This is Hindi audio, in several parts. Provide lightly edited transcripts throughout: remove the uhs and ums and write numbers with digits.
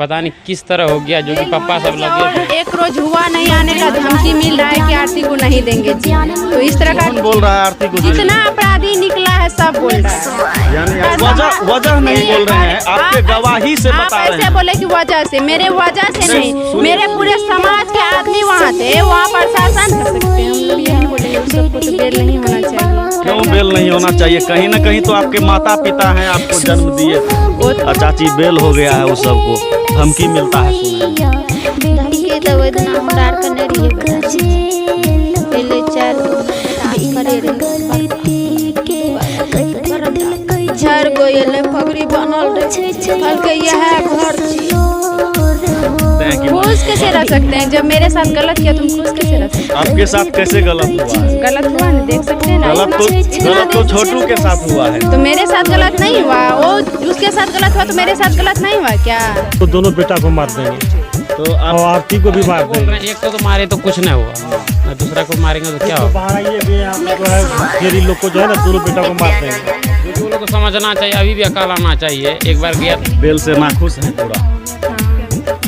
पता नहीं किस तरह हो गया, जो कि पापा सब लगे थे। एक रोज हुआ नहीं आने का धमकी मिल रहा है कि आरती को नहीं देंगे जी। तो इस तरह का बोल रहा है आरती को जितना अपराधी निकला है सब बोल रहा है। यानी वजह नहीं बोल रहे हैं, आपके गवाही से बता रहे ऐसे हैं। बोले कि वजह से, मेरे वजह से नहीं, मेरे पूरे समाज के आदमी वहाँ थे, वहाँ प्रशासन कर सकते हैं। हम लोग यही बोले सबको तो बेल नहीं होना चाहिए। क्यों बेल नहीं होना चाहिए? कहीं ना कहीं तो आपके माता पिता हैं, आपको जन्म दिए, और चाची बेल हो गया है, उस सबको धमकी मिलता है। धमकी तो इतना उड़ार करने रही पहले चार गोयल पगड़ी बनल रहे यह घर खुश कैसे रह सकते हैं? जब मेरे साथ गलत किया तुम खुश कैसे रह सकते हैं? आपके साथ कैसे गलत हुआ है? गलत हुआ नहीं, देख सकते हैं ना। गलत तो छोटू के साथ हुआ है। तो मेरे साथ गलत नहीं हुआ, वो उसके साथ गलत हुआ, तो मेरे साथ गलत नहीं हुआ क्या? तो दोनों बेटा को मार देंगे तो और आरती को भी मार बोल देंगे। रहे हैं, एक तो मारे तो कुछ नहीं हुआ, दूसरा को मारेंगे तो क्या तो होगा? बाहर ये भी आप लोग है, फिर इन लोग को जो है ना दोनों बेटा को मार देंगे। क्योंकि वो लोग को समझना चाहिए, अभी भी अकाल आना चाहिए। एक बार गया बेल से नाखुश है पूरा।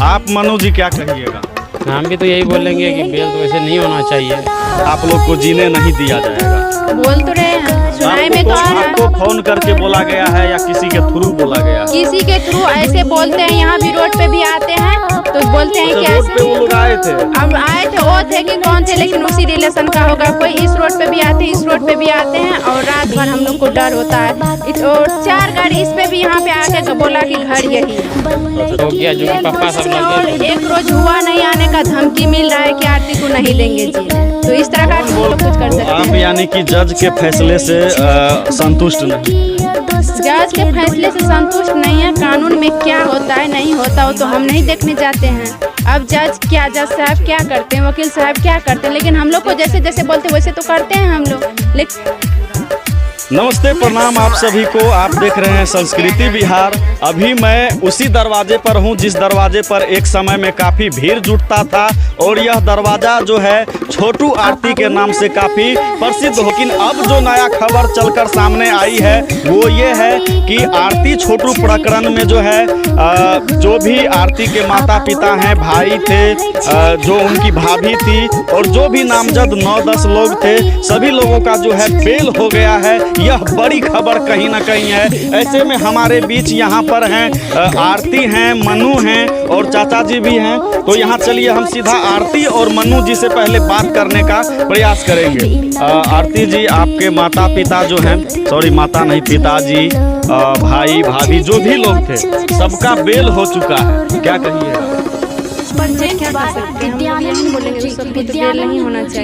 आप मनु जी क्या कहिएगा? हम भी तो यही बोलेंगे कि बेल तो वैसे नहीं होना चाहिए। आप लोग को जीने नहीं दिया जाएगा। बोल तो रहे हैं, सुनाई में तो आ रहा है। आपको फोन करके बोला गया है या किसी के थ्रू बोला गया? किसी के थ्रू ऐसे बोलते हैं, यहाँ भी रोड पे भी आते हैं तो बोलते हैं कि रोड पे ऐसे वो लोग आए थे। अब आए थे, वो थे कि कौन थे, लेकिन उसी रिलेशन का होगा। कोई इस रोड पे भी आते हैं, इस रोड पे भी आते हैं, और रात भर हम लोग को डर होता है। और 4 गाड़ी इस पे भी यहाँ पे आके बोला कि घर यही हो गया, जो कि पापा सब लगे थे। एक रोज हुआ नहीं आने का धमकी मिल रहा है कि आरती को नहीं देंगे जी। तो इस तरह का हम लोग कुछ कर सकते आप हैं। यानी कि जज के फैसले से संतुष्ट नहीं? जज के फैसले से संतुष्ट नहीं है। कानून में क्या होता है नहीं होता वो तो हम नहीं देखने जाते हैं। अब जज साहब क्या करते हैं, वकील साहब क्या करते हैं, लेकिन हम लोग को जैसे जैसे बोलते वैसे तो करते हैं हम लोग। लेकिन नमस्ते, प्रणाम आप सभी को। आप देख रहे हैं संस्कृति बिहार। अभी मैं उसी दरवाजे पर हूं जिस दरवाजे पर एक समय में काफ़ी भीड़ जुटता था, और यह दरवाज़ा जो है छोटू आरती के नाम से काफ़ी प्रसिद्ध हो। लेकिन अब जो नया खबर चलकर सामने आई है वो ये है कि आरती छोटू प्रकरण में जो है जो भी आरती के माता पिता हैं, भाई थे, जो उनकी भाभी थी, और जो भी नामजद 9-10 लोग थे, सभी लोगों का जो है बेल हो गया है। यह बड़ी खबर कहीं ना कहीं है। ऐसे में हमारे बीच यहाँ पर हैं आरती हैं, मनु हैं, और चाचा जी भी हैं। तो यहाँ चलिए हम सीधा आरती और मनु जी से पहले बात करने का प्रयास करेंगे। आरती जी, आपके माता पिता जो हैं, सॉरी माता नहीं, पिताजी, भाई भाभी जो भी लोग थे, सबका बेल हो चुका है, क्या कहिएगा? क्या कर सकते हैं? हम लोग यही बोलेंगे सबको तो बेल नहीं होना चाहिए।